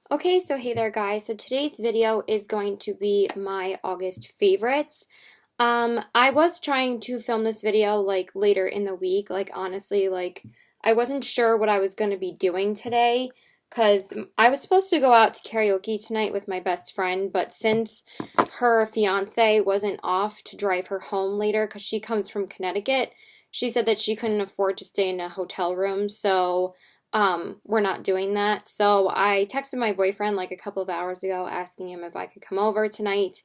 Okay, so hey there guys. So today's video is going to be my August favorites. I was trying to film this video like later in the week. Like honestly, like I wasn't sure what I was going to be doing today because I was supposed to go out to karaoke tonight with my best friend, but since her fiance wasn't off to drive her home later because she comes from Connecticut, she said that she couldn't afford to stay in a hotel room, so we're not doing that. So I texted my boyfriend like a couple of hours ago asking him if I could come over tonight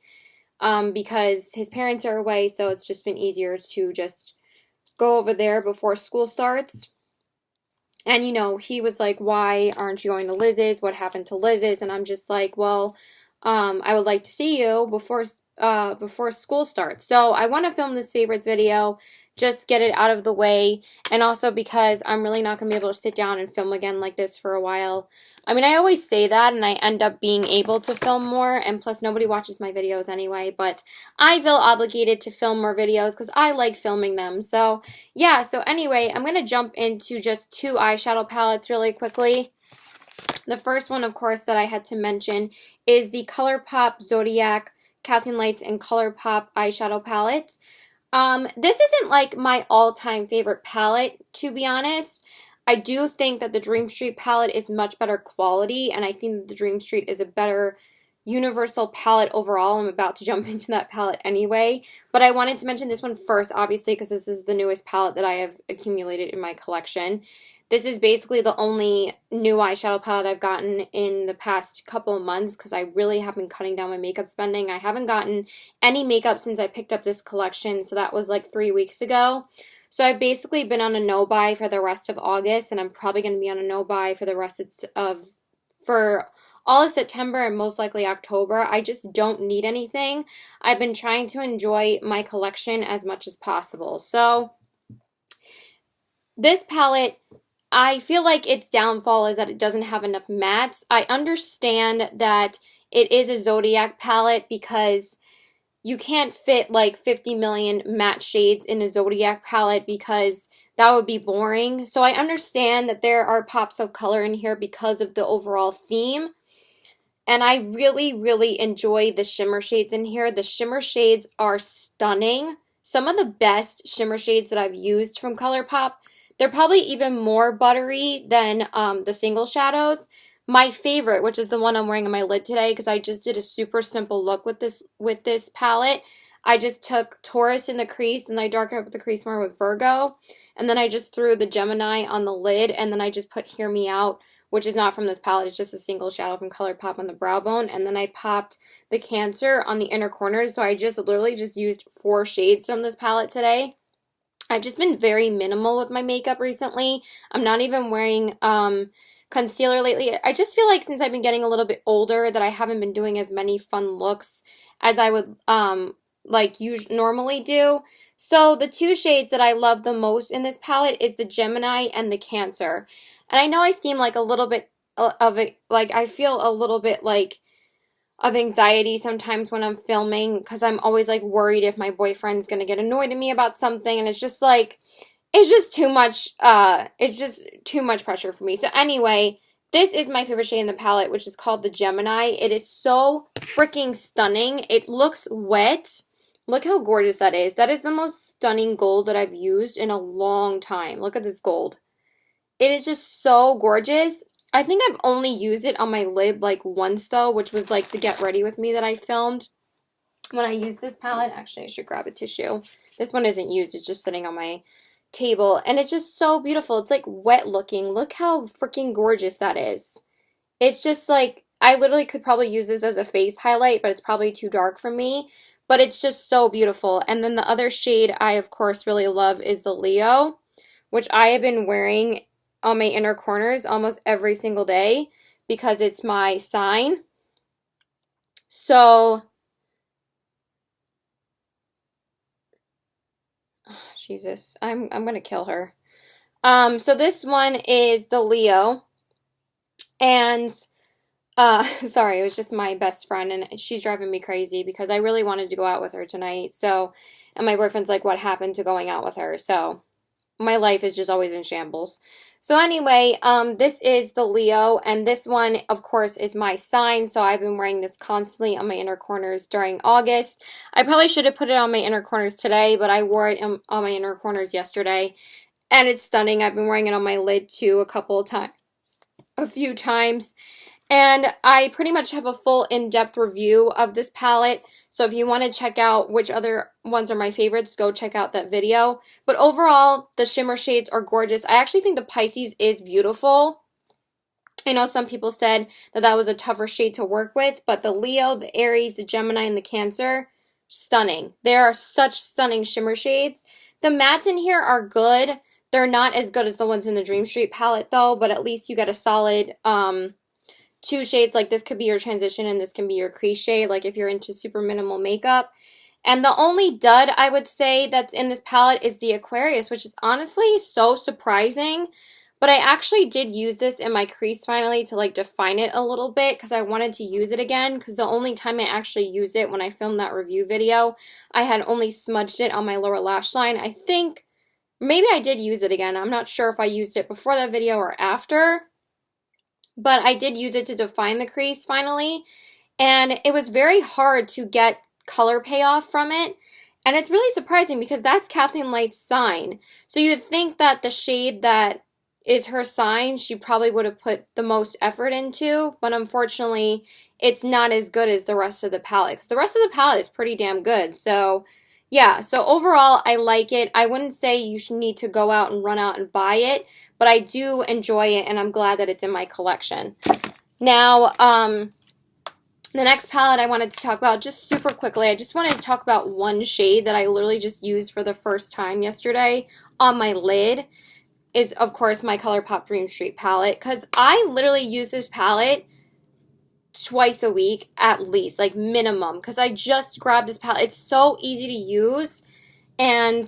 because his parents are away, so it's just been easier to just go over there before school starts. And he was like, "Why aren't you going to Liz's? What happened to Liz's?" And I'm just like, "Well, I would like to see you before school starts." So I want to film this favorites video, just get it out of the way, and also because I'm really not going to be able to sit down and film again like this for a while. I mean, I always say that, and I end up being able to film more, and plus nobody watches my videos anyway, but I feel obligated to film more videos because I like filming them. So yeah, so anyway, I'm going to jump into just two eyeshadow palettes really quickly. The first one, of course, that I had to mention is the ColourPop Zodiac Kathleen Lights and ColourPop eyeshadow palette. This isn't like my all-time favorite palette, to be honest. I do think that the Dream Street palette is much better quality, and I think that the Dream Street is a better universal palette overall. I'm about to jump into that palette anyway, but I wanted to mention this one first, obviously, because this is the newest palette that I have accumulated in my collection. This is basically the only new eyeshadow palette I've gotten in the past couple of months because I really have been cutting down my makeup spending. I haven't gotten any makeup since I picked up this collection, so that was like 3 weeks ago. So I've basically been on a no-buy for the rest of August, and I'm probably going to be on a no-buy for the rest for all of September and most likely October. I just don't need anything. I've been trying to enjoy my collection as much as possible. So this palette, I feel like its downfall is that it doesn't have enough mattes. I understand that it is a Zodiac palette because you can't fit like 50 million matte shades in a Zodiac palette because that would be boring. So I understand that there are pops of color in here because of the overall theme. And I really, really enjoy the shimmer shades in here. The shimmer shades are stunning. Some of the best shimmer shades that I've used from ColourPop. They're probably even more buttery than the single shadows. My favorite, which is the one I'm wearing on my lid today, because I just did a super simple look with this palette. I just took Taurus in the crease, and I darkened up the crease more with Virgo. And then I just threw the Gemini on the lid, and then I just put Hear Me Out, which is not from this palette. It's just a single shadow from ColourPop on the brow bone. And then I popped the Cancer on the inner corners. So I just literally just used 4 shades from this palette today. I've just been very minimal with my makeup recently. I'm not even wearing concealer lately. I just feel like since I've been getting a little bit older that I haven't been doing as many fun looks as I would normally do. So the 2 shades that I love the most in this palette is the Gemini and the Cancer. And I know I seem like a little bit of it, like I feel a little bit like of anxiety sometimes when I'm filming because I'm always like worried if my boyfriend's gonna get annoyed at me about something, and it's just like it's just too much pressure for me. So anyway, this is my favorite shade in the palette, which is called the Gemini. It is so freaking stunning. It looks wet. Look how gorgeous that is. That is the most stunning gold that I've used in a long time. Look at this gold. It is just so gorgeous. I think I've only used it on my lid like once though, which was like the Get Ready With Me that I filmed when I used this palette. Actually, I should grab a tissue. This one isn't used. It's just sitting on my table. And it's just so beautiful. It's like wet looking. Look how freaking gorgeous that is. It's just like, I literally could probably use this as a face highlight, but it's probably too dark for me. But it's just so beautiful. And then the other shade I, of course, really love is the Leo, which I have been wearing on my inner corners almost every single day because it's my sign. So, oh, Jesus, I'm gonna kill her. So this one is the Leo, and sorry, it was just my best friend, and she's driving me crazy because I really wanted to go out with her tonight. So, and my boyfriend's like, "What happened to going out with her?" So, my life is just always in shambles. So anyway, this is the Leo, and this one, of course, is my sign. So I've been wearing this constantly on my inner corners during August. I probably should have put it on my inner corners today, but I wore it on my inner corners yesterday, and it's stunning. I've been wearing it on my lid too a few times. And I pretty much have a full in-depth review of this palette. So if you want to check out which other ones are my favorites, go check out that video. But overall, the shimmer shades are gorgeous. I actually think the Pisces is beautiful. I know some people said that that was a tougher shade to work with, but the Leo, the Aries, the Gemini, and the Cancer, stunning. There are such stunning shimmer shades. The mattes in here are good. They're not as good as the ones in the Dream Street palette though, but at least you get a solid two shades. Like this could be your transition and this can be your crease shade, like if you're into super minimal makeup. And the only dud I would say that's in this palette is the Aquarius, which is honestly so surprising. But I actually did use this in my crease finally to like define it a little bit because I wanted to use it again, because the only time I actually used it when I filmed that review video, I had only smudged it on my lower lash line. I think maybe I did use it again. I'm not sure if I used it before that video or after. But I did use it to define the crease finally, and it was very hard to get color payoff from it. And it's really surprising because that's Kathleen Light's sign. So you'd think that the shade that is her sign, she probably would have put the most effort into, but unfortunately, it's not as good as the rest of the palette. 'Cause the rest of the palette is pretty damn good. So yeah, so overall, I like it. I wouldn't say you should need to go out and run out and buy it, but I do enjoy it, and I'm glad that it's in my collection. Now, the next palette I wanted to talk about, just super quickly, I just wanted to talk about one shade that I literally just used for the first time yesterday on my lid, is, of course, my ColourPop Dream Street palette, because I literally use this palette twice a week at least, like minimum, because I just grabbed this palette. It's so easy to use, and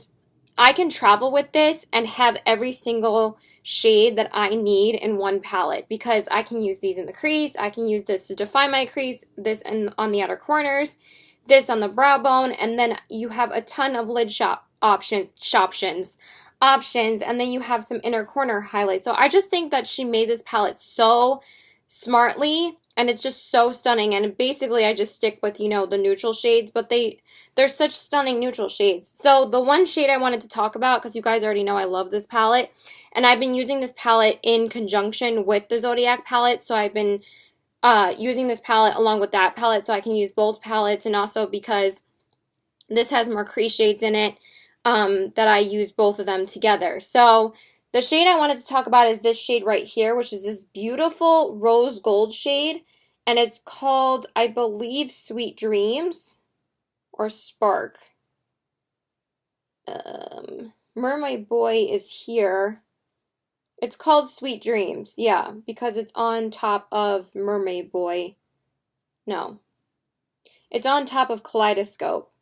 I can travel with this and have every single shade that I need in one palette, because I can use these in the crease, I can use this to define my crease, this on the outer corners, this on the brow bone, and then you have a ton of lid options, and then you have some inner corner highlights. So I just think that she made this palette so smartly, and it's just so stunning. And basically I just stick with, you know, the neutral shades, but they're such stunning neutral shades. So the one shade I wanted to talk about, because you guys already know I love this palette, and I've been using this palette in conjunction with the Zodiac palette, so I've been using this palette along with that palette, so I can use both palettes, and also because this has more crease shades in it, that I use both of them together. So the shade I wanted to talk about is this shade right here, which is this beautiful rose gold shade, and it's called, I believe, Sweet Dreams or Spark. Mermaid Boy is here. It's called Sweet Dreams, yeah, because it's on top of Mermaid Boy. No. It's on top of Kaleidoscope.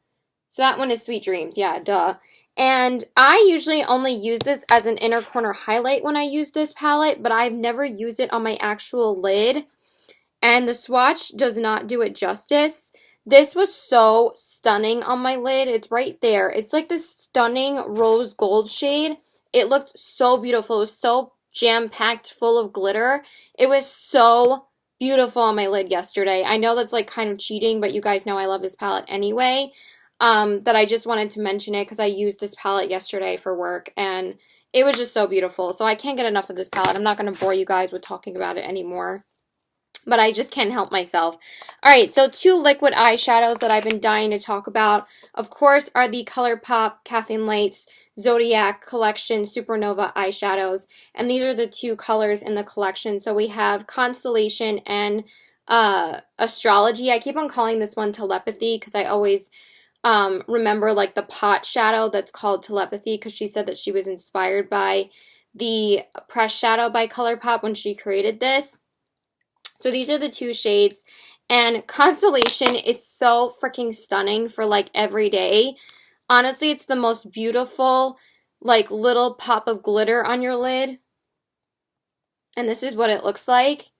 So that one is Sweet Dreams, yeah, duh. And I usually only use this as an inner corner highlight when I use this palette, but I've never used it on my actual lid. And the swatch does not do it justice. This was so stunning on my lid. It's right there. It's like this stunning rose gold shade. It looked so beautiful. It was so jam-packed full of glitter. It was so beautiful on my lid yesterday. I know that's like kind of cheating, but you guys know I love this palette anyway. That I just wanted to mention it because I used this palette yesterday for work, and it was just so beautiful. So I can't get enough of this palette. I'm not going to bore you guys with talking about it anymore, but I just can't help myself. Alright, so two liquid eyeshadows that I've been dying to talk about, of course, are the ColourPop Kathleen Light's Zodiac Collection Supernova eyeshadows, and these are the two colors in the collection. So we have Constellation and Astrology. I keep on calling this one Telepathy because I always remember like the pot shadow that's called Telepathy, because she said that she was inspired by the press shadow by ColourPop when she created this. So these are the two shades, and Constellation is so freaking stunning for like every day. Honestly, it's the most beautiful like little pop of glitter on your lid, and this is what it looks like.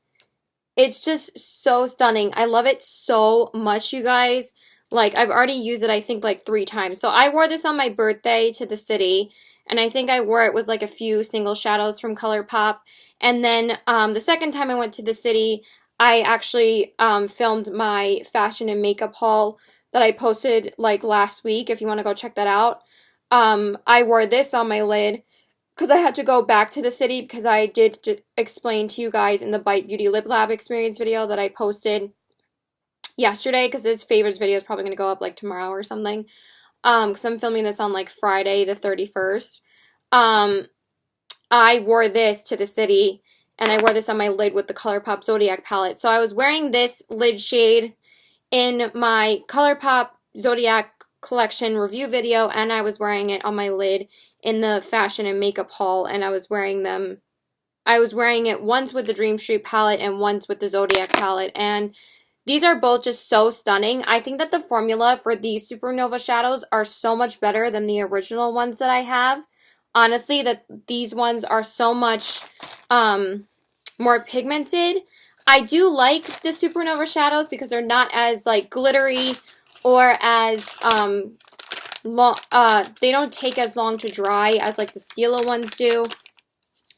It's just so stunning. I love it so much, you guys. Like, I've already used it, I think, like 3 times. So I wore this on my birthday to the city, and I think I wore it with like a few single shadows from ColourPop. And then the second time I went to the city, I actually filmed my fashion and makeup haul that I posted like last week, if you want to go check that out. I wore this on my lid because I had to go back to the city because I did explain to you guys in the Bite Beauty Lip Lab experience video that I posted yesterday, because this favorites video is probably going to go up like tomorrow or something, because I'm filming this on like Friday the 31st. I wore this to the city, and I wore this on my lid with the ColourPop Zodiac palette. So I was wearing this lid shade in my ColourPop Zodiac collection review video, and I was wearing it on my lid in the fashion and makeup haul, and I was wearing it once with the Dream Street palette and once with the Zodiac palette, and these are both just so stunning. I think that the formula for these Supernova shadows are so much better than the original ones that I have. Honestly, that these ones are so much more pigmented. I do like the Supernova shadows because they're not as like glittery or as long. They don't take as long to dry as like the Stila ones do,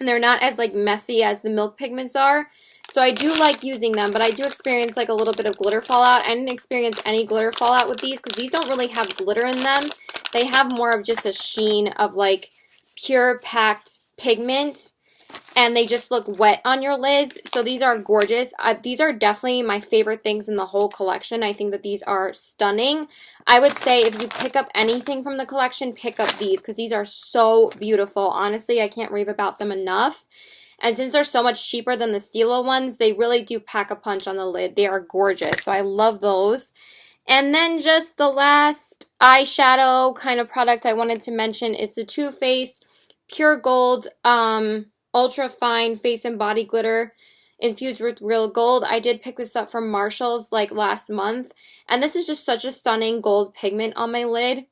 and they're not as like messy as the Milk pigments are. So I do like using them, but I do experience like a little bit of glitter fallout. I didn't experience any glitter fallout with these because these don't really have glitter in them. They have more of just a sheen of like pure packed pigment, and they just look wet on your lids. So these are gorgeous. These are definitely my favorite things in the whole collection. I think that these are stunning. I would say if you pick up anything from the collection, pick up these because these are so beautiful. Honestly, I can't rave about them enough. And since they're so much cheaper than the Stila ones, they really do pack a punch on the lid. They are gorgeous, so I love those. And then just the last eyeshadow kind of product I wanted to mention is the Too Faced Pure Gold Ultra Fine Face and Body Glitter infused with real gold. I did pick this up from Marshall's like last month, and this is just such a stunning gold pigment on my lid.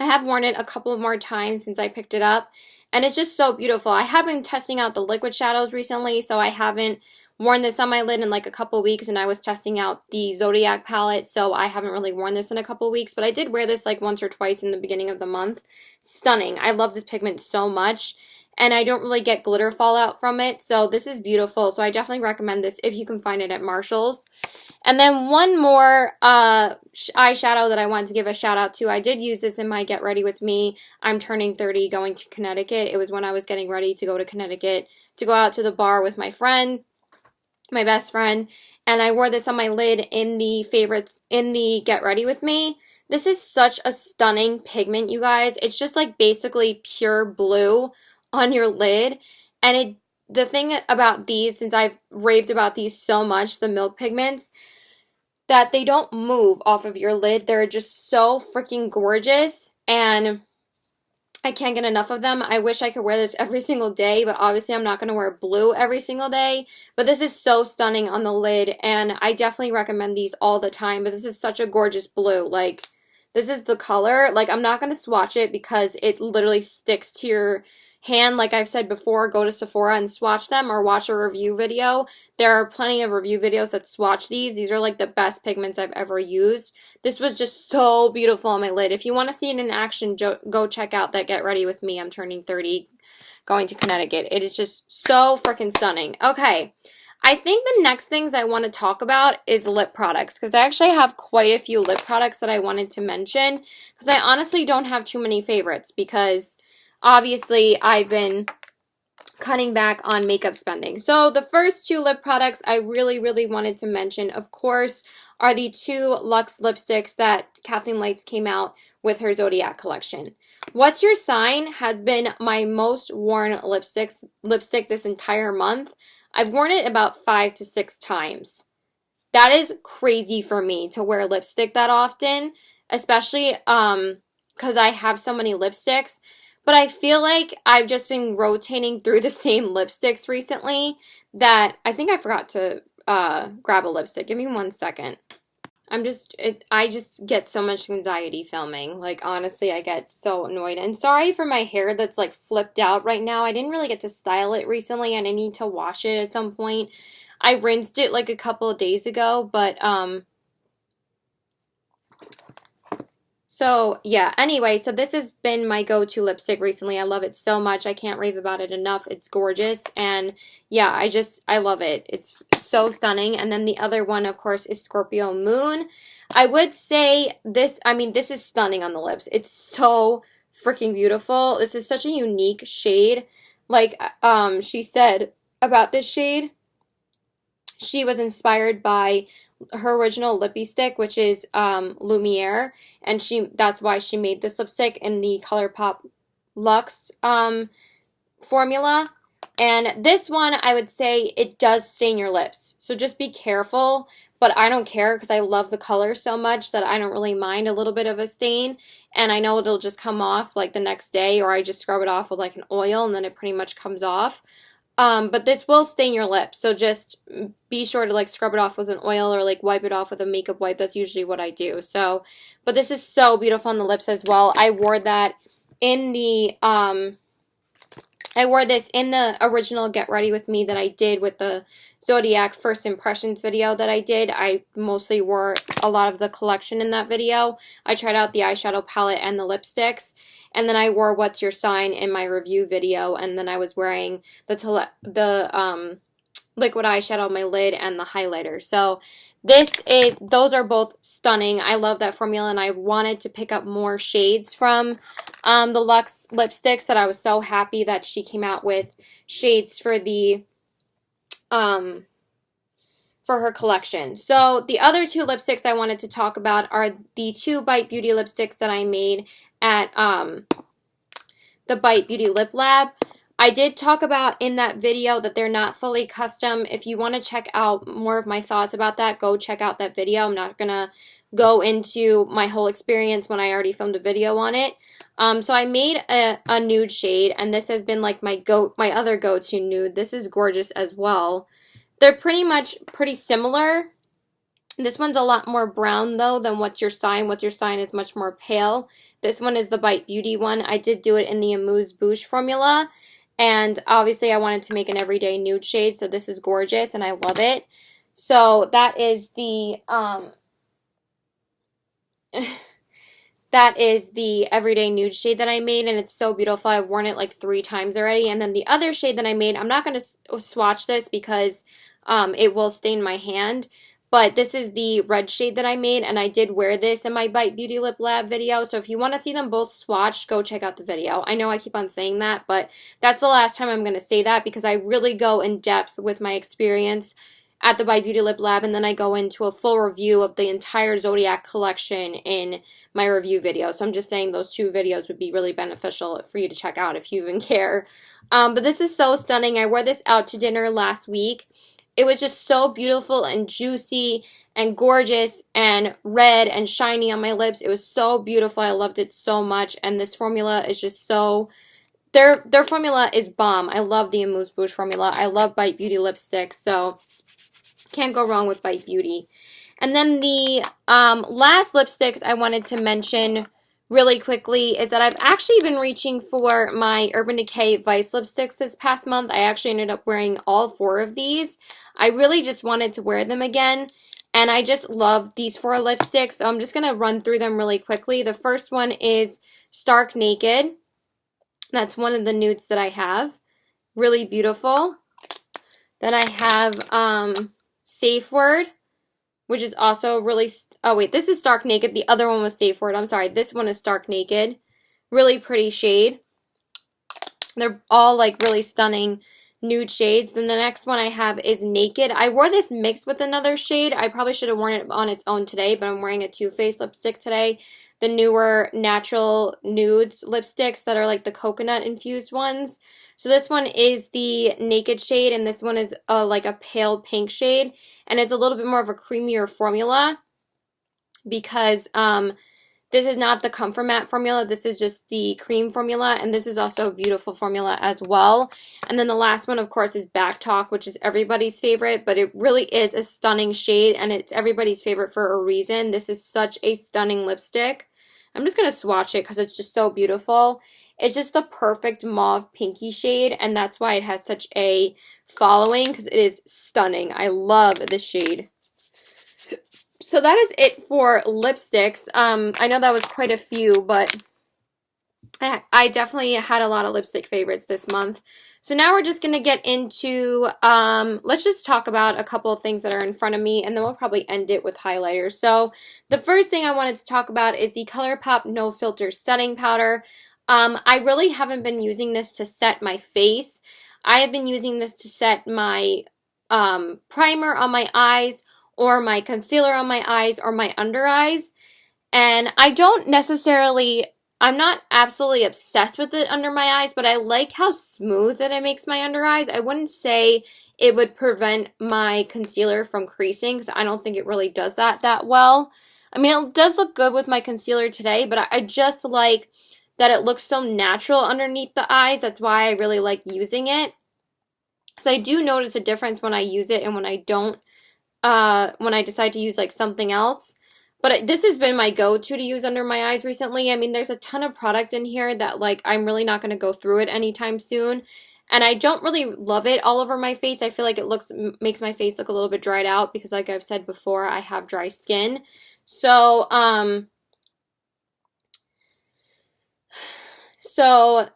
I have worn it a couple more times since I picked it up, and it's just so beautiful. I have been testing out the liquid shadows recently, so I haven't worn this on my lid in like a couple weeks, and I was testing out the Zodiac palette, so I haven't really worn this in a couple weeks, but I did wear this like once or twice in the beginning of the month. Stunning. I love this pigment so much, and I don't really get glitter fallout from it, so this is beautiful. So I definitely recommend this if you can find it at Marshall's. And then one more eyeshadow that I wanted to give a shout out to. I did use this in my Get Ready With Me. I'm turning 30 going to Connecticut. It was when I was getting ready to go to Connecticut to go out to the bar with my friend, my best friend, and I wore this on my lid in the favorites in the Get Ready With Me. This is such a stunning pigment, you guys. It's just like basically pure blue on your lid, and the thing about these, since I've raved about these so much, the Milk pigments, that they don't move off of your lid. They're just so freaking gorgeous, and I can't get enough of them. I wish I could wear this every single day, but obviously I'm not going to wear blue every single day. But this is so stunning on the lid, and I definitely recommend these all the time. But this is such a gorgeous blue. Like, this is the color. Like, I'm not going to swatch it because it literally sticks to your hand. Like I've said before, go to Sephora and swatch them or watch a review video. There are plenty of review videos that swatch these. These are like the best pigments I've ever used. This was just so beautiful on my lid. If you want to see it in action, go check out that Get Ready With Me. I'm turning 30 going to Connecticut. It is just so freaking stunning. Okay, I think the next things I want to talk about is lip products, because I actually have quite a few lip products that I wanted to mention, because I honestly don't have too many favorites, because obviously I've been cutting back on makeup spending. So the first two lip products I really wanted to mention, of course, are the two Luxe lipsticks that Kathleen Lights came out with her Zodiac collection. What's Your Sign has been my most worn lipstick this entire month. I've worn it about 5 to 6 times. That is crazy for me to wear lipstick that often, especially because I have so many lipsticks. But I feel like I've just been rotating through the same lipsticks recently that I think I forgot to grab a lipstick. Give me 1 second. I just get so much anxiety filming. Like, honestly, I get so annoyed. And sorry for my hair that's, like, flipped out right now. I didn't really get to style it recently, and I need to wash it at some point. I rinsed it, like, a couple of days ago, but, So, yeah, anyway, so this has been my go-to lipstick recently. I love it so much. I can't rave about it enough. It's gorgeous. And yeah, I love it. It's so stunning. And then the other one, of course, is Scorpio Moon. I would say this, I mean, this is stunning on the lips. It's so freaking beautiful. This is such a unique shade. Like, she said about this shade, she was inspired by her original lippy stick, which is Lumiere, and that's why she made this lipstick in the ColourPop Luxe formula. And this one, I would say it does stain your lips, so just be careful. But I don't care because I love the color so much that I don't really mind a little bit of a stain. And I know it'll just come off like the next day, or I just scrub it off with like an oil and then it pretty much comes off. But this will stain your lips, so just be sure to like scrub it off with an oil or like wipe it off with a makeup wipe. That's usually what I do. So, but this is so beautiful on the lips as well. I wore that in the I wore this in the original Get Ready With Me that I did with the Zodiac First Impressions video that I did. I mostly wore a lot of the collection in that video. I tried out the eyeshadow palette and the lipsticks. And then I wore What's Your Sign in my review video. And then I was wearing the liquid eyeshadow on my lid and the highlighter. So those are both stunning. I love that formula, and I wanted to pick up more shades from the Luxe lipsticks. That I was so happy that she came out with shades for the for her collection. So the other two lipsticks I wanted to talk about are the two Bite Beauty lipsticks that I made at the Bite Beauty Lip Lab. I did talk about in that video that they're not fully custom. If you want to check out more of my thoughts about that, go check out that video. I'm not going to go into my whole experience when I already filmed a video on it. So I made a nude shade, and this has been like my other go-to nude. This is gorgeous as well. They're pretty similar. This one's a lot more brown, though, than What's Your Sign. What's Your Sign is much more pale. This one is the Bite Beauty one. I did do it in the Amuse Bouche formula. And obviously I wanted to make an everyday nude shade, so this is gorgeous and I love it. So that is the that is the everyday nude shade that I made, and it's so beautiful. I've worn it like 3 times already. And then the other shade that I made, I'm not going to swatch this because it will stain my hand. But this is the red shade that I made, and I did wear this in my Bite Beauty Lip Lab video. So if you want to see them both swatched, go check out the video. I know I keep on saying that, but that's the last time I'm going to say that because I really go in depth with my experience at the Bite Beauty Lip Lab, and then I go into a full review of the entire Zodiac collection in my review video. So I'm just saying those 2 videos would be really beneficial for you to check out if you even care. But this is so stunning. I wore this out to dinner last week. It was just so beautiful and juicy and gorgeous and red and shiny on my lips. It was so beautiful. I loved it so much. And this formula is just so... Their formula is bomb. I love the Amuse Bouche formula. I love Bite Beauty lipsticks, so can't go wrong with Bite Beauty. And then the last lipsticks I wanted to mention really quickly is that I've actually been reaching for my Urban Decay Vice lipsticks this past month. I actually ended up wearing all 4 of these. I really just wanted to wear them again, and I just love these 4 lipsticks, so I'm just going to run through them really quickly. The first one is Stark Naked. That's one of the nudes that I have. Really beautiful. Then I have Safe Word, which is also really... Oh, wait, this is Stark Naked. The other one was Safe Word. I'm sorry. This one is Stark Naked. Really pretty shade. They're all, like, really stunning nude shades. Then the next one I have is Naked. I wore this mixed with another shade. I probably should have worn it on its own today, but I'm wearing a Too Faced lipstick today. The newer Natural Nudes lipsticks that are like the coconut infused ones. So this one is the Naked shade, and this one is like a pale pink shade. And it's a little bit more of a creamier formula because this is not the Comfort Matte formula. This is just the cream formula, and this is also a beautiful formula as well. And then the last one, of course, is Back Talk, which is everybody's favorite, but it really is a stunning shade, and it's everybody's favorite for a reason. This is such a stunning lipstick. I'm just going to swatch it because it's just so beautiful. It's just the perfect mauve pinky shade, and that's why it has such a following because it is stunning. I love this shade. So that is it for lipsticks. I know that was quite a few, but I definitely had a lot of lipstick favorites this month. So now we're just going to get into, let's just talk about a couple of things that are in front of me, and then we'll probably end it with highlighters. So the first thing I wanted to talk about is the ColourPop No Filter Setting Powder. I really haven't been using this to set my face. I have been using this to set my primer on my eyes, or my concealer on my eyes, or my under eyes. And I'm not absolutely obsessed with it under my eyes, but I like how smooth that it makes my under eyes. I wouldn't say it would prevent my concealer from creasing, because I don't think it really does that well. I mean, it does look good with my concealer today, but I just like that it looks so natural underneath the eyes. That's why I really like using it. So I do notice a difference when I use it and when I don't, when I decide to use like something else. But this has been my go-to to use under my eyes recently. I mean, there's a ton of product in here that like I'm really not going to go through it anytime soon. And I don't really love it all over my face. I feel like it makes my face look a little bit dried out because like I've said before, I have dry skin. So,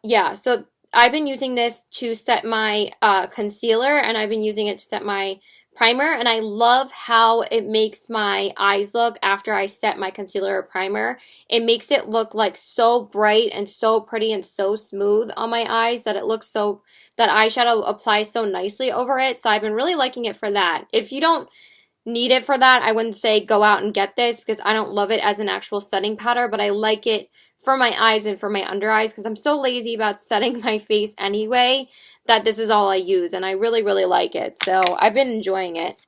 yeah, so I've been using this to set my concealer, and I've been using it to set my primer, and I love how it makes my eyes look after I set my concealer or primer. It makes it look like so bright and so pretty and so smooth on my eyes that it looks so, that eyeshadow applies so nicely over it. So I've been really liking it for that. If you don't need it for that, I wouldn't say go out and get this, because I don't love it as an actual setting powder, but I like it for my eyes and for my under eyes because I'm so lazy about setting my face anyway that this is all I use, and I really, really like it. So I've been enjoying it.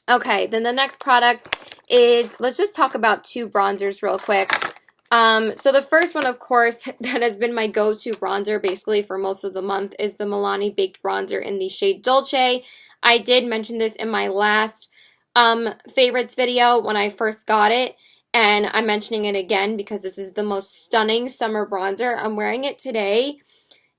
Okay, then the next product is, let's just talk about two bronzers real quick. So the first one, of course, that has been my go-to bronzer basically for most of the month is the Milani Baked Bronzer in the shade Dolce. I did mention this in my last favorites video when I first got it, and I'm mentioning it again because this is the most stunning summer bronzer. I'm wearing it today,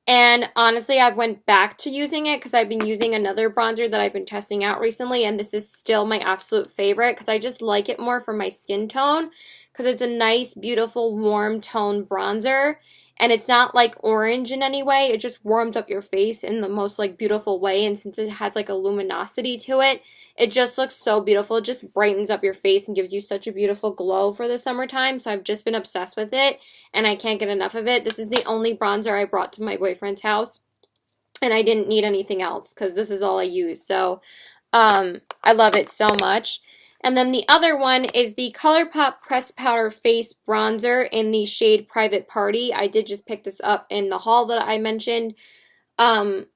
and honestly, I've went back to using it because I've been using another bronzer that I've been testing out recently, and this is still my absolute favorite because I just like it more for my skin tone because it's a nice, beautiful, warm tone bronzer, and it's not like orange in any way. It just warms up your face in the most like beautiful way, and since it has like a luminosity to it, it just looks so beautiful. It just brightens up your face and gives you such a beautiful glow for the summertime. So I've just been obsessed with it, and I can't get enough of it. This is the only bronzer I brought to my boyfriend's house, and I didn't need anything else because this is all I use. So I love it so much. And then the other one is the ColourPop Pressed Powder Face Bronzer in the shade Private Party. I did just pick this up in the haul that I mentioned, that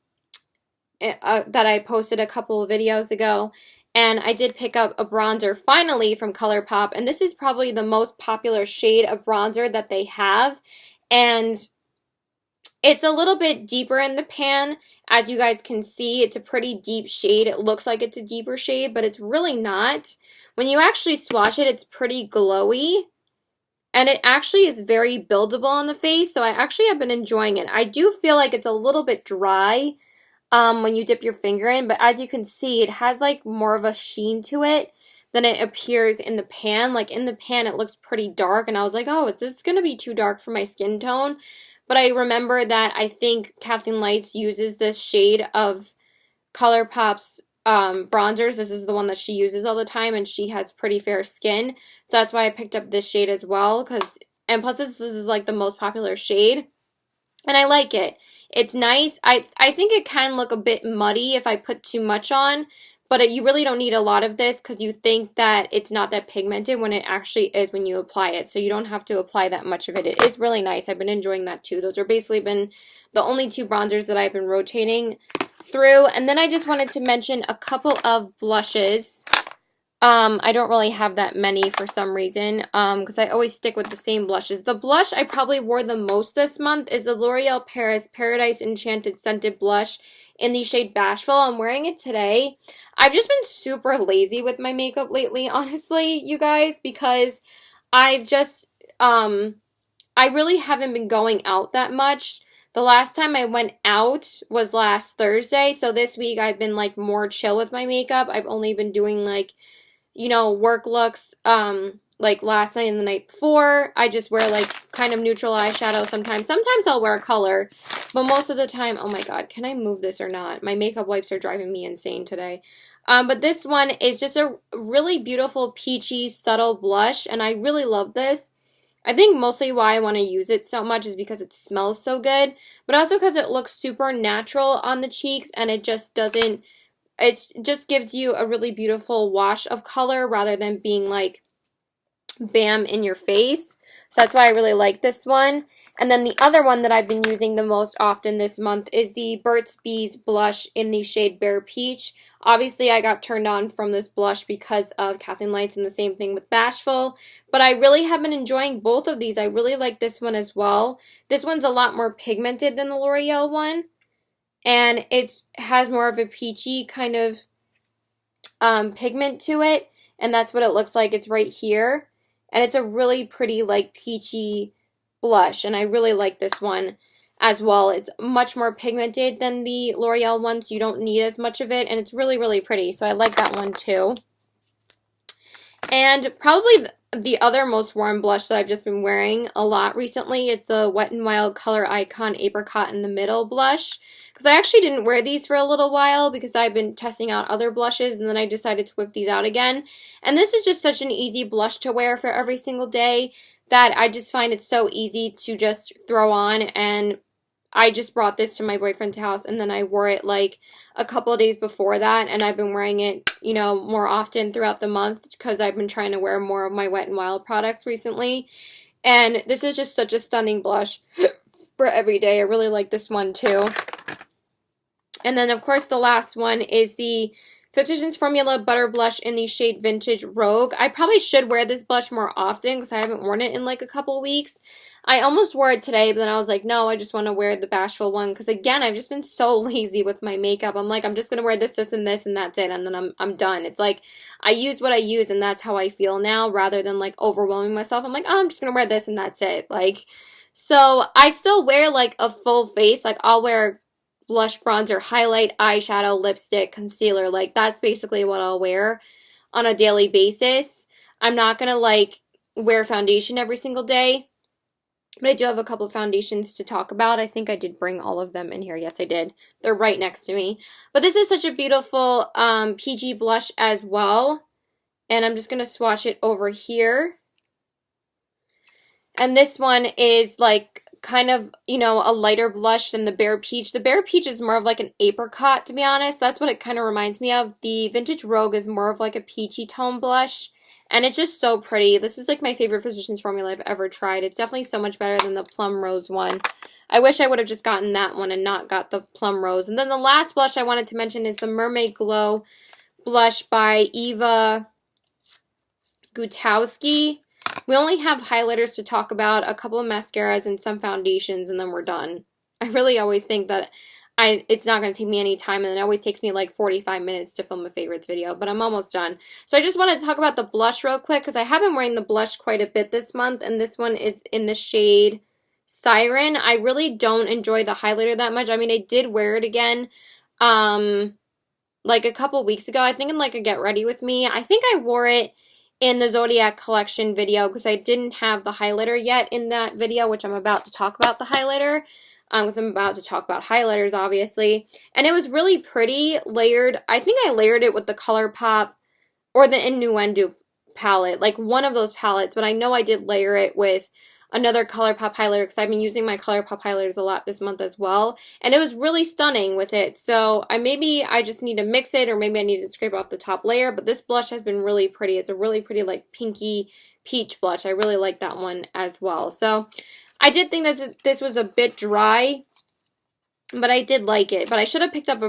I posted a couple of videos ago. And I did pick up a bronzer finally from ColourPop. And this is probably the most popular shade of bronzer that they have. And it's a little bit deeper in the pan. As you guys can see, it's a pretty deep shade. It looks like it's a deeper shade, but it's really not. When you actually swatch it, it's pretty glowy, and it actually is very buildable on the face, so I actually have been enjoying it. I do feel like it's a little bit dry when you dip your finger in, but as you can see, it has like more of a sheen to it than it appears in the pan. Like in the pan, it looks pretty dark, and I was like, oh, is this going to be too dark for my skin tone? But I remember that I think Kathleen Lights uses this shade of ColourPop's bronzers. This is the one that she uses all the time, and she has pretty fair skin. So that's why I picked up this shade as well, and plus this is like the most popular shade, and I like it. It's nice. I think it can look a bit muddy if I put too much on, but you really don't need a lot of this because you think that it's not that pigmented when it actually is when you apply it. So you don't have to apply that much of it. It's really nice. I've been enjoying that too. Those are basically been the only two bronzers that I've been rotating through. And then I just wanted to mention a couple of blushes. I don't really have that many for some reason, because I always stick with the same blushes. The blush I probably wore the most this month is the L'Oreal Paris Paradise Enchanted Scented Blush in the shade Bashful. I'm wearing it today. I've just been super lazy with my makeup lately, honestly, you guys, because I've just, I really haven't been going out that much. The last time I went out was last Thursday, so this week I've been like more chill with my makeup. I've only been doing like, work looks, like last night and the night before. I just wear like kind of neutral eyeshadow sometimes. Sometimes I'll wear a color, but most of the time, oh my God, can I move this or not? My makeup wipes are driving me insane today. But this one is just a really beautiful peachy subtle blush, and I really love this. I think mostly why I want to use it so much is because it smells so good, but also because it looks super natural on the cheeks, and it just doesn't, it just gives you a really beautiful wash of color rather than being like bam in your face. So that's why I really like this one. And then the other one that I've been using the most often this month is the Burt's Bees blush in the shade Bare Peach. Obviously, I got turned on from this blush because of Kathleen Lights, and the same thing with Bashful. But I really have been enjoying both of these. I really like this one as well. This one's a lot more pigmented than the L'Oreal one, and it has more of a peachy kind of pigment to it, and that's what it looks like. It's right here, and it's a really pretty like peachy blush, and I really like this one as well. It's much more pigmented than the L'Oreal one, so you don't need as much of it, and it's really, really pretty, so I like that one too. And probably the other most warm blush that I've just been wearing a lot recently is the Wet n Wild Color Icon Apricot in the Middle blush. Because I actually didn't wear these for a little while because I've been testing out other blushes, and then I decided to whip these out again. And this is just such an easy blush to wear for every single day that I just find it so easy to just throw on, and I just brought this to my boyfriend's house, and then I wore it like a couple of days before that, and I've been wearing it, more often throughout the month because I've been trying to wear more of my Wet n Wild products recently. And this is just such a stunning blush for every day. I really like this one too. And then, of course, the last one is the Physicians Formula Butter Blush in the shade Vintage Rogue. I probably should wear this blush more often because I haven't worn it in like a couple weeks. I almost wore it today, but then I was like, no, I just want to wear the Bashful one because, again, I've just been so lazy with my makeup. I'm like, I'm just going to wear this, this, and this, and that's it, and then I'm done. It's like, I use what I use, and that's how I feel now, rather than, like, overwhelming myself. I'm like, oh, I'm just going to wear this, and that's it. Like, so I still wear, like, a full face. Like, I'll wear blush, bronzer, highlight, eyeshadow, lipstick, concealer. Like, that's basically what I'll wear on a daily basis. I'm not going to, like, wear foundation every single day. But I do have a couple of foundations to talk about. I think I did bring all of them in here. Yes, I did. They're right next to me. But this is such a beautiful PG blush as well. And I'm just going to swatch it over here. And this one is like kind of, a lighter blush than the Bare Peach. The Bare Peach is more of like an apricot, to be honest. That's what it kind of reminds me of. The Vintage Rogue is more of like a peachy tone blush. And it's just so pretty. This is like my favorite Physicians Formula I've ever tried. It's definitely so much better than the Plum Rose one. I wish I would have just gotten that one and not got the Plum Rose. And then the last blush I wanted to mention is the Mermaid Glow blush by Eva Gutowski. We only have highlighters to talk about, a couple of mascaras, and some foundations, and then we're done. I really always think that it's not going to take me any time, and it always takes me like 45 minutes to film a favorites video, but I'm almost done. So I just wanted to talk about the blush real quick because I have been wearing the blush quite a bit this month, and this one is in the shade Siren. I really don't enjoy the highlighter that much. I mean, I did wear it again like a couple weeks ago. I think in like a Get Ready With Me. I think I wore it in the Zodiac Collection video because I didn't have the highlighter yet in that video, which I'm about to talk about the highlighter. Because I'm about to talk about highlighters, obviously. And it was really pretty, layered. I think I layered it with the ColourPop or the Innuendo palette, like one of those palettes, but I know I did layer it with another ColourPop highlighter because I've been using my ColourPop highlighters a lot this month as well. And it was really stunning with it. So maybe I just need to mix it, or maybe I need to scrape off the top layer, but this blush has been really pretty. It's a really pretty like pinky peach blush. I really like that one as well. So I did think that this was a bit dry, but I did like it. But I should have picked up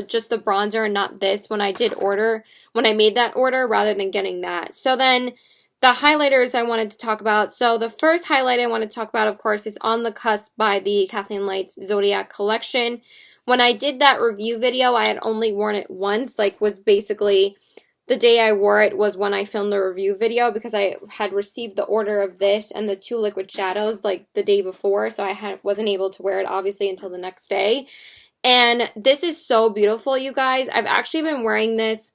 just the bronzer and not this when I made that order, rather than getting that. So then the highlighters I wanted to talk about. So the first highlight I want to talk about, of course, is On the Cusp by the Kathleen Lights Zodiac Collection. When I did that review video, I had only worn it once, like was basically the day I wore it was when I filmed the review video, because I had received the order of this and the 2 liquid shadows like the day before, so I wasn't able to wear it obviously until the next day. And this is so beautiful, you guys. I've actually been wearing this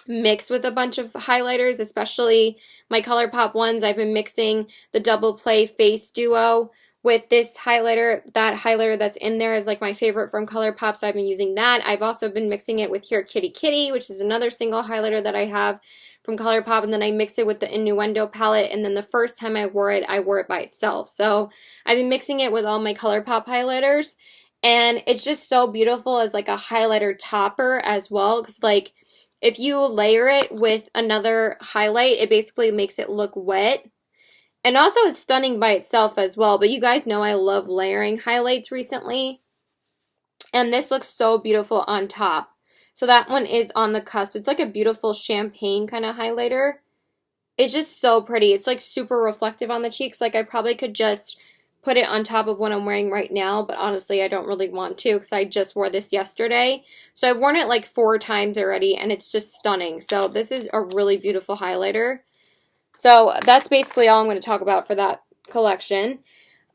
mix with a bunch of highlighters, especially my ColourPop ones. I've been mixing the Double Play Face Duo with this highlighter. That highlighter that's in there is like my favorite from ColourPop, so I've been using that. I've also been mixing it with Here Kitty Kitty, which is another single highlighter that I have from ColourPop, and then I mix it with the Innuendo palette, and then the first time I wore it by itself. So I've been mixing it with all my ColourPop highlighters, and it's just so beautiful as like a highlighter topper as well, because like if you layer it with another highlight, it basically makes it look wet. And also it's stunning by itself as well, but you guys know I love layering highlights recently. And this looks so beautiful on top. So that one is on the cusp. It's like a beautiful champagne kind of highlighter. It's just so pretty. It's like super reflective on the cheeks. Like I probably could just put it on top of what I'm wearing right now, but honestly I don't really want to because I just wore this yesterday. So I've worn it like 4 times already and it's just stunning. So this is a really beautiful highlighter. So that's basically all I'm going to talk about for that collection.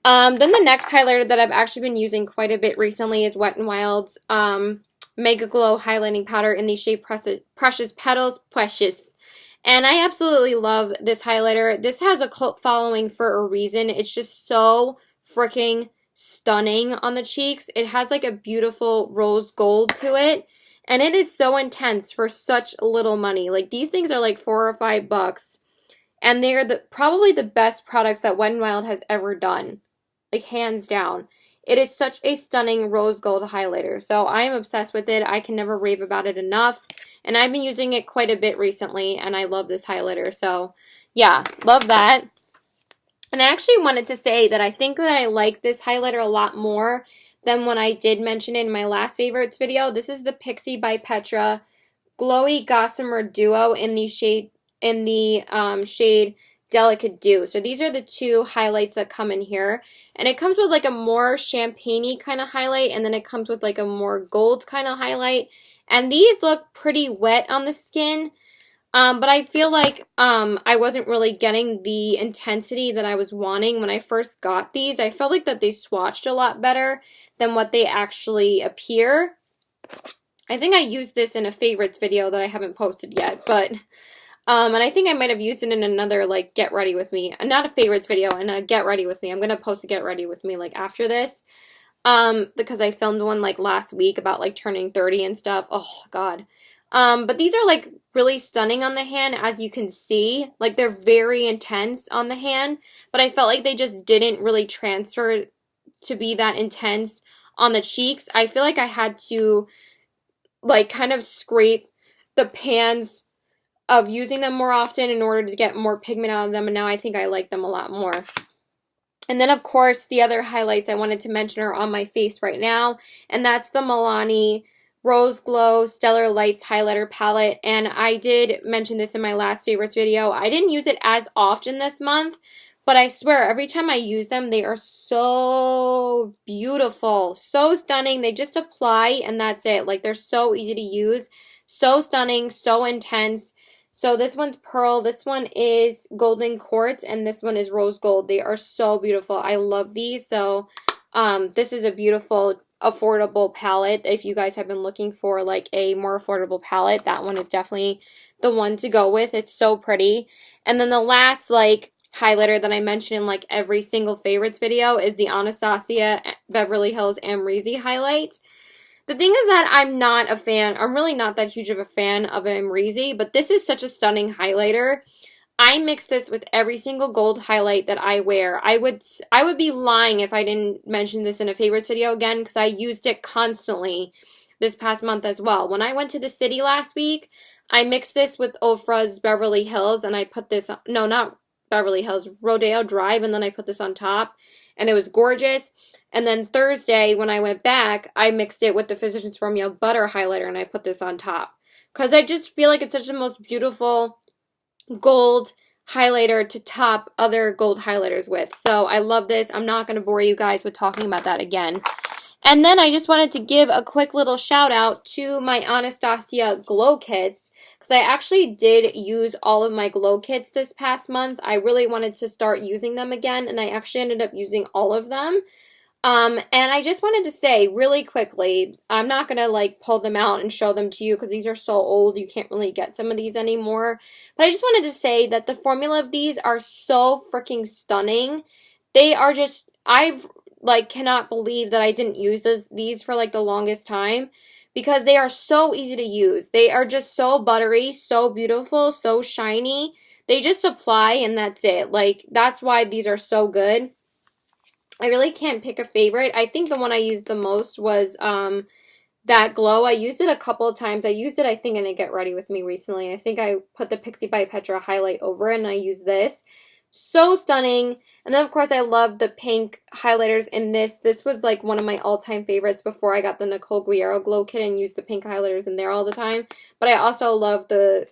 Then the next highlighter that I've actually been using quite a bit recently is Wet n Wild's Mega Glow Highlighting Powder in the shade Precious Petals. Precious. And I absolutely love this highlighter. This has a cult following for a reason. It's just so freaking stunning on the cheeks. It has like a beautiful rose gold to it. And it is so intense for such little money. Like these things are like $4 or $5. And they're probably the best products that Wet n Wild has ever done. Like hands down. It is such a stunning rose gold highlighter. So I am obsessed with it. I can never rave about it enough. And I've been using it quite a bit recently, and I love this highlighter. So, yeah, love that. And I actually wanted to say that I think that I like this highlighter a lot more than when I did mention it in my last favorites video. This is the Pixi by Petra Glowy Gossamer Duo in the shade Delicate Dew. So these are the 2 highlights that come in here. And it comes with like a more champagne-y kind of highlight, and then it comes with like a more gold kind of highlight. And these look pretty wet on the skin, but I feel like I wasn't really getting the intensity that I was wanting when I first got these. I felt like that they swatched a lot better than what they actually appear. I think I used this in a favorites video that I haven't posted yet, but and I think I might have used it in another like get ready with me, not a favorites video, and a get ready with me. I'm gonna post a get ready with me like after this. Because I filmed one like last week about like turning 30 and stuff. Oh God. But these are like really stunning on the hand, as you can see. Like they're very intense on the hand, but I felt like they just didn't really transfer to be that intense on the cheeks. I feel like I had to like kind of scrape the pans of using them more often in order to get more pigment out of them, and now I think I like them a lot more. And then, of course, the other highlights I wanted to mention are on my face right now, and that's the Milani Rose Glow Stellar Lights Highlighter Palette, and I did mention this in my last favorites video. I didn't use it as often this month, but I swear, every time I use them, they are so beautiful, so stunning. They just apply, and that's it. Like, they're so easy to use, so stunning, so intense. So this one's pearl, this one is golden quartz, and this one is rose gold. They are so beautiful. I love these. So this is a beautiful, affordable palette. If you guys have been looking for like a more affordable palette, that one is definitely the one to go with. It's so pretty. And then the last like highlighter that I mentioned in like every single favorites video is the Anastasia Beverly Hills Amrezy highlight. The thing is that I'm not a fan, I'm really not that huge of a fan of Amrezy, but this is such a stunning highlighter. I mix this with every single gold highlight that I wear. I would be lying if I didn't mention this in a favorites video again, because I used it constantly this past month as well. When I went to the city last week, I mixed this with Ofra's Beverly Hills, and I put this, no, not Beverly Hills, Rodeo Drive, and then I put this on top, and it was gorgeous. And then Thursday, when I went back, I mixed it with the Physicians Formula Butter Highlighter, and I put this on top. Because I just feel like it's such the most beautiful gold highlighter to top other gold highlighters with. So I love this. I'm not going to bore you guys with talking about that again. And then I just wanted to give a quick little shout out to my Anastasia Glow Kits, because I actually did use all of my Glow Kits this past month. I really wanted to start using them again, and I actually ended up using all of them. And I just wanted to say really quickly, I'm not gonna like pull them out and show them to you because these are so old, you can't really get some of these anymore. But I just wanted to say that the formula of these are so freaking stunning. They are just, I've like cannot believe that I didn't use these for like the longest time because they are so easy to use. They are just so buttery, so beautiful, so shiny. They just apply and that's it. Like, that's why these are so good. I really can't pick a favorite. I think the one I used the most was that glow. I used it a couple of times. I used it, I think, in a Get Ready With Me recently. I think I put the Pixie by Petra highlight over it and I used this. So stunning. And then, of course, I love the pink highlighters in this. This was like one of my all-time favorites before I got the Nicole Guerrero Glow Kit and used the pink highlighters in there all the time. But I also love the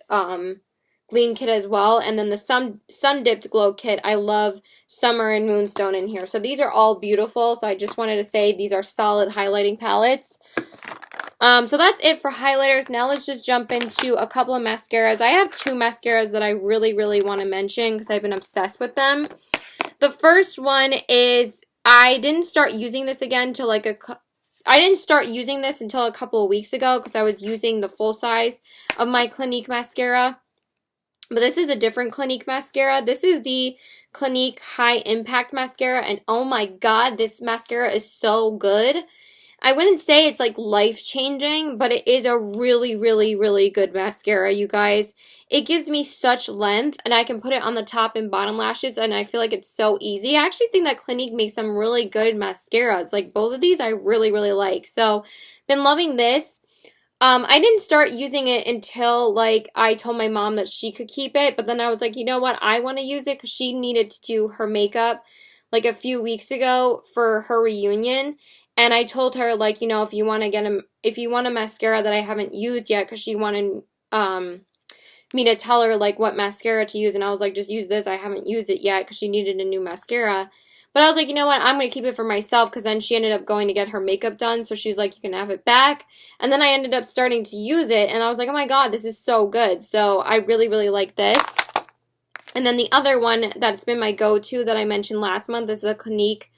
Gleam Kit as well. And then the Sun Dipped Glow Kit, I love Summer and Moonstone in here. So these are all beautiful. So I just wanted to say these are solid highlighting palettes. So that's it for highlighters. Now let's just jump into a couple of mascaras. I have two mascaras that I really, really want to mention because I've been obsessed with them. The first one is, I didn't start using this again till like I didn't start using this until a couple of weeks ago because I was using the full size of my Clinique mascara. But this is a different Clinique mascara. This is the Clinique High Impact Mascara. And oh my god, this mascara is so good. I wouldn't say it's like life-changing, but it is a really, really, really good mascara, you guys. It gives me such length, and I can put it on the top and bottom lashes, and I feel like it's so easy. I actually think that Clinique makes some really good mascaras. Like, both of these I really, really like. So, been loving this. I didn't start using it until, like, I told my mom that she could keep it, but then I was like, you know what, I want to use it because she needed to do her makeup, like, a few weeks ago for her reunion, and I told her, like, you know, if you want a mascara that I haven't used yet, because she wanted, me to tell her, like, what mascara to use, and I was like, just use this, I haven't used it yet, because she needed a new mascara. But I was like, you know what, I'm going to keep it for myself, because then she ended up going to get her makeup done, so she's like, you can have it back. And then I ended up starting to use it, and I was like, oh my god, this is so good. So I really, really like this. And then the other one that's been my go-to that I mentioned last month is the Clinique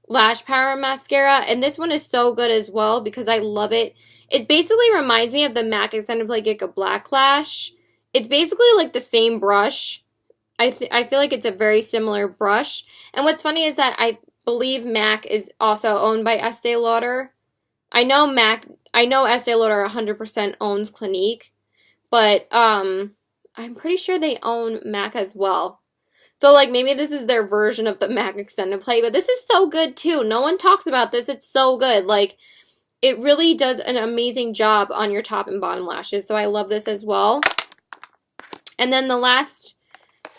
Lash Power Mascara. And this one is so good as well, because I love it. It basically reminds me of the MAC Extended Play Giga Black Lash. It's basically like the same brush. I feel like it's a very similar brush. And what's funny is that I believe MAC is also owned by Estee Lauder. I know Estee Lauder 100% owns Clinique, but I'm pretty sure they own MAC as well. So like maybe this is their version of the MAC Extended Play, but this is so good too. No one talks about this. It's so good. Like, it really does an amazing job on your top and bottom lashes. So I love this as well. And then the last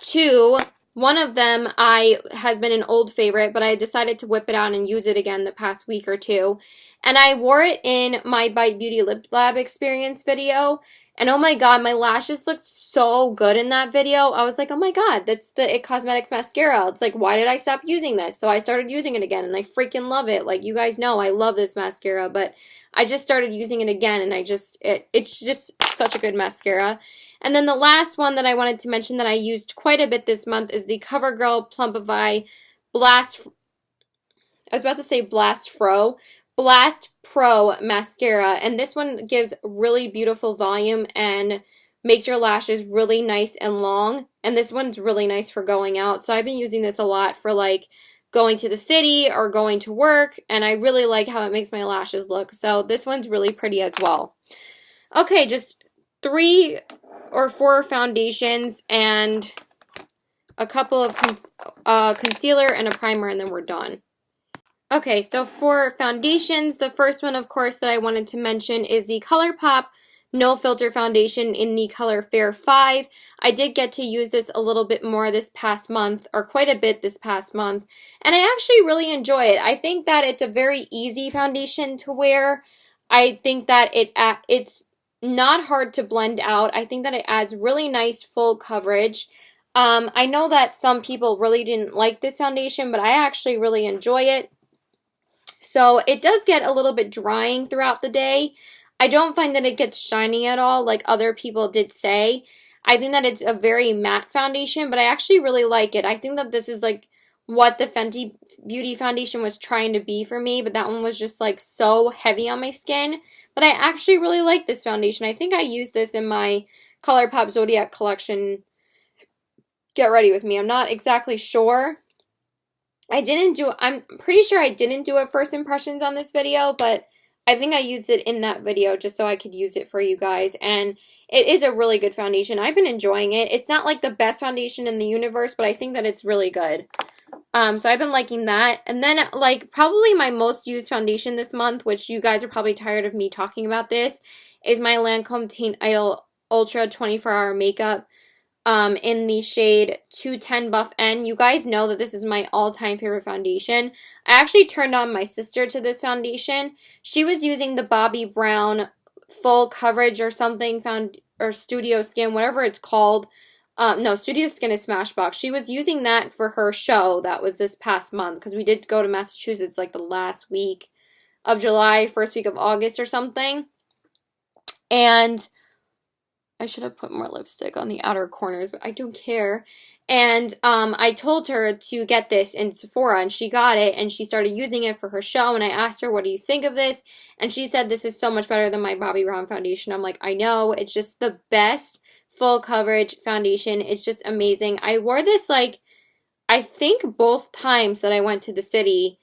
two, one of them has been an old favorite, but I decided to whip it out and use it again the past week or two. And I wore it in my Bite Beauty Lip Lab experience video. And oh my god, my lashes looked so good in that video. I was like, oh my god, that's the IT Cosmetics mascara. It's like, why did I stop using this? So I started using it again, and I freaking love it. Like, you guys know I love this mascara, but I just started using it again, and it's just such a good mascara. And then the last one that I wanted to mention that I used quite a bit this month is the CoverGirl Plumpify Blast Pro mascara, and this one gives really beautiful volume and makes your lashes really nice and long, and this one's really nice for going out. So I've been using this a lot for like going to the city or going to work, and I really like how it makes my lashes look. So this one's really pretty as well. Okay, just 3 or 4 foundations and a couple of concealer and a primer, and then we're done. Okay, so for foundations, the first one, of course, that I wanted to mention is the ColourPop No Filter Foundation in the color Fair 5. I did get to use this a little bit more this past month, or quite a bit this past month, and I actually really enjoy it. I think that it's a very easy foundation to wear. I think that it's not hard to blend out. I think that it adds really nice full coverage. I know that some people really didn't like this foundation, but I actually really enjoy it. So it does get a little bit drying throughout the day. I don't find that it gets shiny at all like other people did say. I think that it's a very matte foundation, but I actually really like it. I think that this is like what the Fenty Beauty foundation was trying to be for me, but that one was just like so heavy on my skin. But I actually really like this foundation. I think I used this in my ColourPop Zodiac collection. Get ready with me. I'm not exactly sure. I'm pretty sure I didn't do a first impressions on this video, but I think I used it in that video just so I could use it for you guys. And it is a really good foundation. I've been enjoying it. It's not like the best foundation in the universe, but I think that it's really good. So I've been liking that. And then like probably my most used foundation this month, which you guys are probably tired of me talking about this, is my Lancome Teint Idol Ultra 24-Hour Makeup in the shade 210 Buff N. You guys know that this is my all-time favorite foundation. I actually turned on my sister to this foundation. She was using the Bobbi Brown Full Coverage or something, or Studio Skin, whatever it's called. No, Studio Skin is Smashbox. She was using that for her show that was this past month, because we did go to Massachusetts like the last week of July, first week of August or something. And I should have put more lipstick on the outer corners, but I don't care. And I told her to get this in Sephora, and she got it, and she started using it for her show, and I asked her, what do you think of this? And she said, this is so much better than my Bobbi Brown foundation. I'm like, I know, it's just the best full coverage foundation. It's just amazing. I wore this like, I think both times that I went to the city,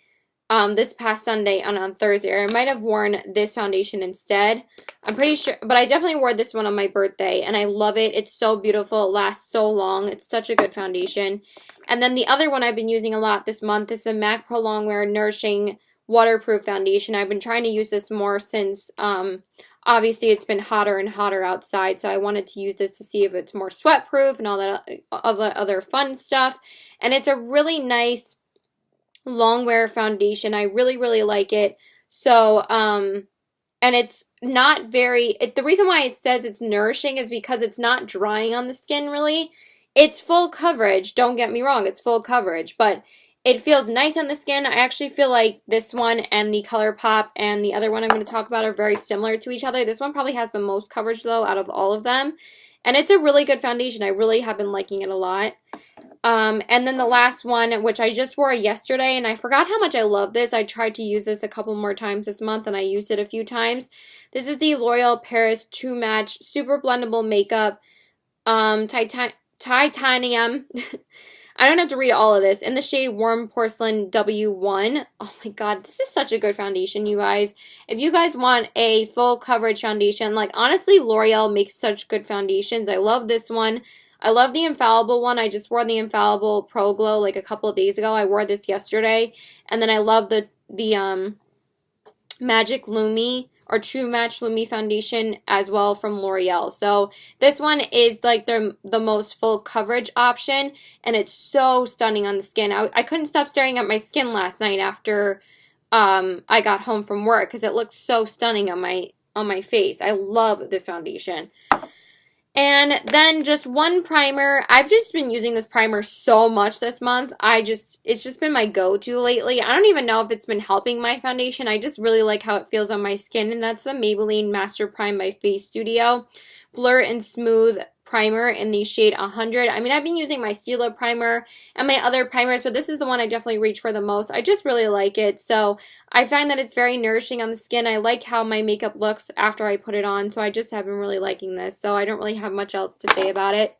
this past Sunday and on Thursday. Or I might have worn this foundation instead. I'm pretty sure, but I definitely wore this one on my birthday, and I love it. It's so beautiful. It lasts so long. It's such a good foundation. And then the other one I've been using a lot this month is the MAC Pro Longwear Nourishing Waterproof Foundation. I've been trying to use this more since, obviously it's been hotter and hotter outside, so I wanted to use this to see if it's more sweat proof and all that other fun stuff. And it's a really nice long wear foundation. I really, really like it. So, and it's not very, the reason why it says it's nourishing is because it's not drying on the skin really. It's full coverage, don't get me wrong, it's full coverage, but it feels nice on the skin. I actually feel like this one and the ColourPop and the other one I'm going to talk about are very similar to each other. This one probably has the most coverage though out of all of them. And it's a really good foundation. I really have been liking it a lot. And then the last one, which I just wore yesterday, and I forgot how much I love this. I tried to use this a couple more times this month, and I used it a few times. This is the L'Oreal Paris True Match Super Blendable Makeup Titanium. I don't have to read all of this. In the shade Warm Porcelain W1. Oh my god, this is such a good foundation, you guys. If you guys want a full coverage foundation, like honestly, L'Oreal makes such good foundations. I love this one. I love the Infallible one. I just wore the Infallible Pro Glow like a couple of days ago. I wore this yesterday. And then I love the Magic Lumi or True Match Lumi foundation as well from L'Oreal. So this one is like the most full coverage option, and it's so stunning on the skin. I couldn't stop staring at my skin last night after I got home from work because it looks so stunning on my face. I love this foundation. And then just one primer. I've just been using this primer so much this month. It's just been my go-to lately. I don't even know if it's been helping my foundation. I just really like how it feels on my skin, and that's the Maybelline Master Prime by Face Studio Blur and Smooth Primer in the shade 100. I mean, I've been using my Stila primer and my other primers, but this is the one I definitely reach for the most. I just really like it. So I find that it's very nourishing on the skin. I like how my makeup looks after I put it on, so I just have been really liking this. So I don't really have much else to say about it.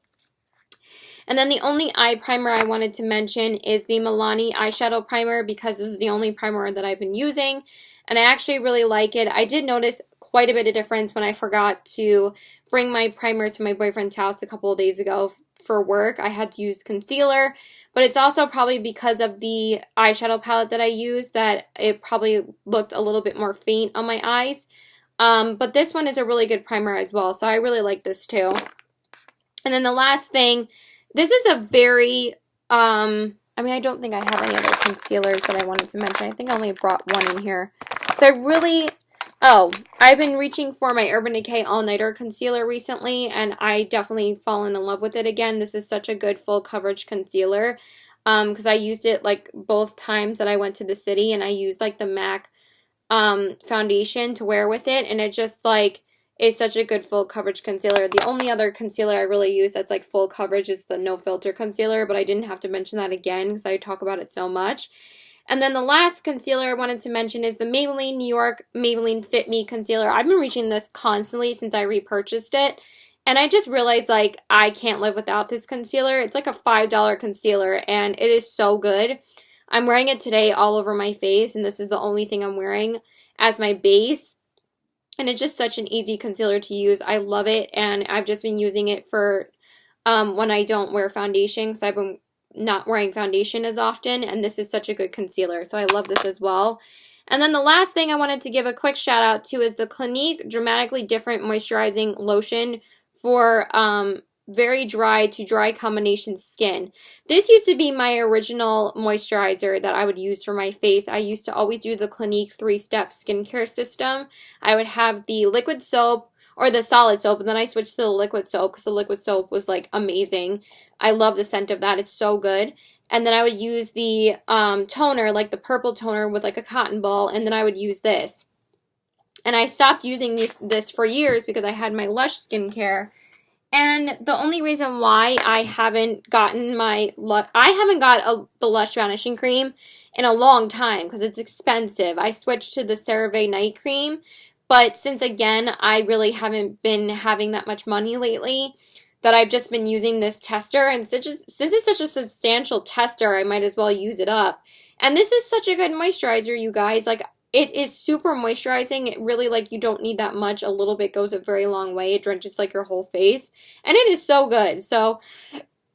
And then the only eye primer I wanted to mention is the Milani eyeshadow primer, because this is the only primer that I've been using, and I actually really like it. I did notice quite a bit of difference when I forgot to bring my primer to my boyfriend's house a couple of days ago for work. I had to use concealer, but it's also probably because of the eyeshadow palette that I used that it probably looked a little bit more faint on my eyes. But this one is a really good primer as well, so I really like this too. And then the last thing, this is a very, I mean, I don't think I have any other concealers that I wanted to mention. I think I only brought one in here. So I really, I've been reaching for my Urban Decay All Nighter Concealer recently, and I definitely fallen in love with it again. This is such a good full coverage concealer, because I used it like both times that I went to the city, and I used like the MAC foundation to wear with it, and it just like, is such a good full coverage concealer. The only other concealer I really use that's like full coverage is the No Filter concealer, but I didn't have to mention that again because I talk about it so much. And then the last concealer I wanted to mention is the Maybelline New York Maybelline Fit Me concealer. I've been reaching this constantly since I repurchased it. And I just realized, like, I can't live without this concealer. It's like a $5 concealer, and it is so good. I'm wearing it today all over my face, and this is the only thing I'm wearing as my base. And it's just such an easy concealer to use. I love it, and I've just been using it for when I don't wear foundation, because I've been not wearing foundation as often, and this is such a good concealer, so I love this as well. And then the last thing I wanted to give a quick shout out to is the Clinique Dramatically Different Moisturizing Lotion for very dry to dry combination skin. This used to be my original moisturizer that I would use for my face. I used to always do the Clinique 3-step skincare system. I would have the liquid soap or the solid soap, and then I switched to the liquid soap because the liquid soap was like amazing. I love the scent of that. It's so good. And then I would use the toner, like the purple toner with like a cotton ball, and then I would use this. And I stopped using this for years because I had my Lush skincare. And the only reason why I haven't gotten the Lush Vanishing Cream in a long time because it's expensive. I switched to the CeraVe Night Cream. But since, again, I really haven't been having that much money lately, that I've just been using this tester. And since it's such a substantial tester, I might as well use it up. And this is such a good moisturizer, you guys. Like, it is super moisturizing. It really, like, you don't need that much. A little bit goes a very long way. It drenches, like, your whole face. And it is so good. So,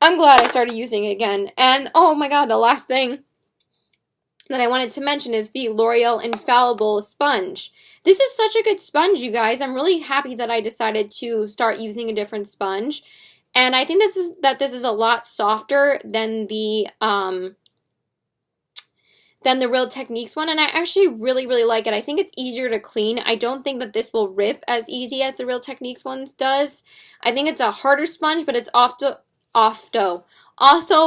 I'm glad I started using it again. And, oh my god, the last thing that I wanted to mention is the L'Oreal Infallible Sponge. This is such a good sponge, you guys. I'm really happy that I decided to start using a different sponge. And I think this is a lot softer than the Real Techniques one, and I actually really, really like it. I think it's easier to clean. I don't think that this will rip as easy as the Real Techniques ones does. I think it's a harder sponge, but it's also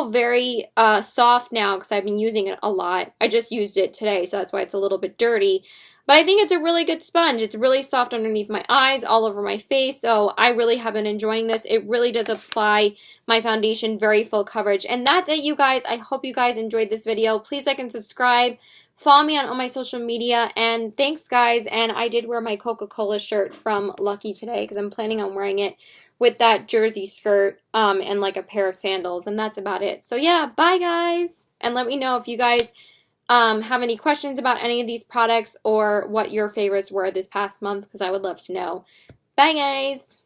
very soft now because I've been using it a lot. I just used it today, so that's why it's a little bit dirty. But I think it's a really good sponge. It's really soft underneath my eyes, all over my face, so I really have been enjoying this. It really does apply my foundation very full coverage. And that's it, you guys. I hope you guys enjoyed this video. Please like and subscribe. Follow me on all my social media, and thanks, guys. And I did wear my Coca-Cola shirt from Lucky today because I'm planning on wearing it with that jersey skirt and like a pair of sandals, and that's about it. So yeah, bye, guys. And let me know if you guys have any questions about any of these products or what your favorites were this past month because I would love to know. Bye, guys.